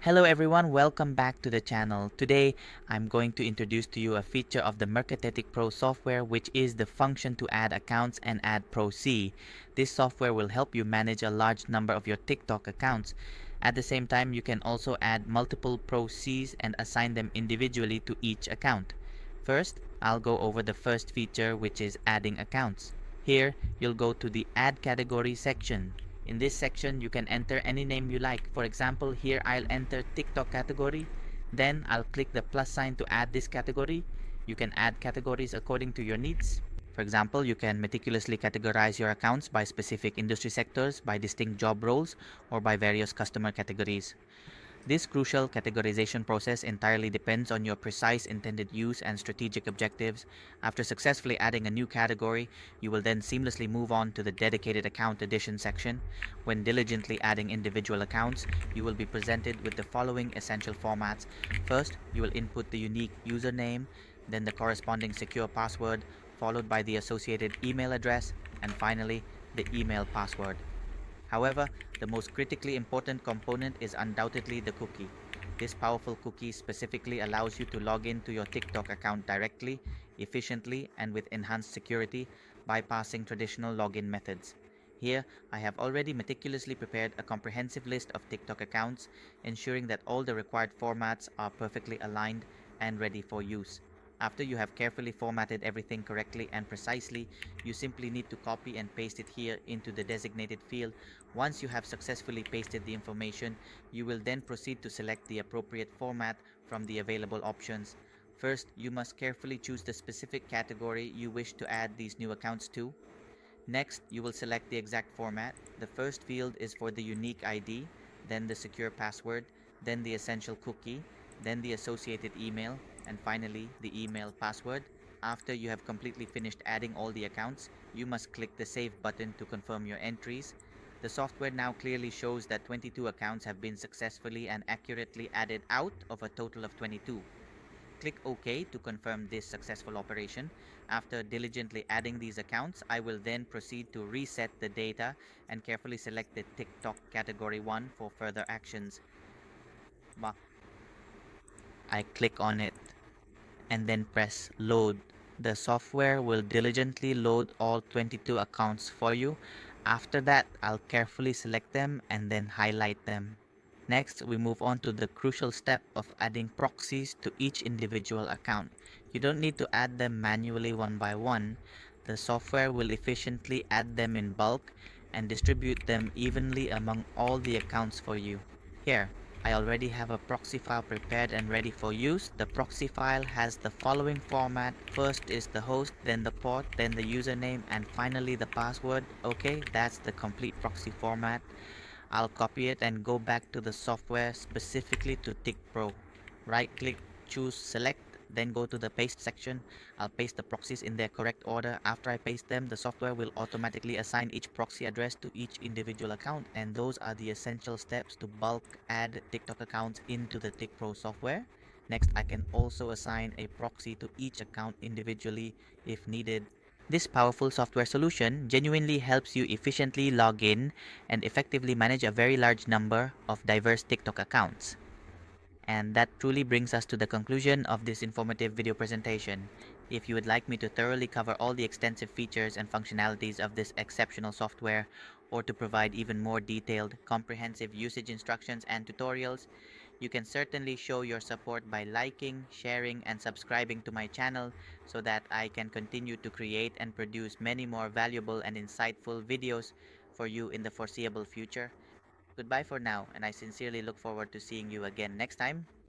Hello everyone, welcome back to the channel. Today, I'm going to introduce to you a feature of the Mercatetic Pro software, which is the function to add accounts and add Proxy. This software will help you manage a large number of your TikTok accounts. At the same time, you can also add multiple Proxies and assign them individually to each account. First, I'll go over the first feature, which is adding accounts. Here, you'll go to the Add Category section. In this section, you can enter any name you like. For example, here I'll enter TikTok category. Then I'll click the plus sign to add this category. You can add categories according to your needs. For example, you can meticulously categorize your accounts by specific industry sectors, by distinct job roles, or by various customer categories. This crucial categorization process entirely depends on your precise intended use and strategic objectives. After successfully adding a new category, you will then seamlessly move on to the dedicated account addition section. When diligently adding individual accounts, you will be presented with the following essential formats. First, you will input the unique username, then the corresponding secure password, followed by the associated email address, and finally, the email password. However, the most critically important component is undoubtedly the cookie. This powerful cookie specifically allows you to log in to your TikTok account directly, efficiently, and with enhanced security, bypassing traditional login methods. Here, I have already meticulously prepared a comprehensive list of TikTok accounts, ensuring that all the required formats are perfectly aligned and ready for use. After you have carefully formatted everything correctly and precisely, you simply need to copy and paste it here into the designated field. Once you have successfully pasted the information, you will then proceed to select the appropriate format from the available options. First, you must carefully choose the specific category you wish to add these new accounts to. Next, you will select the exact format. The first field is for the unique ID, then the secure password, then the essential cookie, then the associated email, and finally the email password. After you have completely finished adding all the accounts, you must click the Save button to confirm your entries. The software now clearly shows that 22 accounts have been successfully and accurately added out of a total of 22. Click OK to confirm this successful operation. After diligently adding these accounts, I will then proceed to reset the data and carefully select the TikTok category 1 for further actions. I click on it and then press load. The software will diligently load all 22 accounts for you. After that, I'll carefully select them and then highlight them. Next, we move on to the crucial step of adding proxies to each individual account. You don't need to add them manually one by one. The software will efficiently add them in bulk and distribute them evenly among all the accounts for you. Here, I already have a proxy file prepared and ready for use. The proxy file has the following format. First is the host, then the port, then the username, and finally the password. Okay, that's the complete proxy format. I'll copy it and go back to the software specifically to TikPro. Right click, choose select, then go to the paste section. I'll paste the proxies in their correct order. After I paste them, the software will automatically assign each proxy address to each individual account, and those are the essential steps to bulk add TikTok accounts into the TikPro software. Next, I can also assign a proxy to each account individually if needed. This powerful software solution genuinely helps you efficiently log in and effectively manage a very large number of diverse TikTok accounts. And that truly brings us to the conclusion of this informative video presentation. If you would like me to thoroughly cover all the extensive features and functionalities of this exceptional software, or to provide even more detailed, comprehensive usage instructions and tutorials, you can certainly show your support by liking, sharing, and subscribing to my channel so that I can continue to create and produce many more valuable and insightful videos for you in the foreseeable future. Goodbye for now, and I sincerely look forward to seeing you again next time.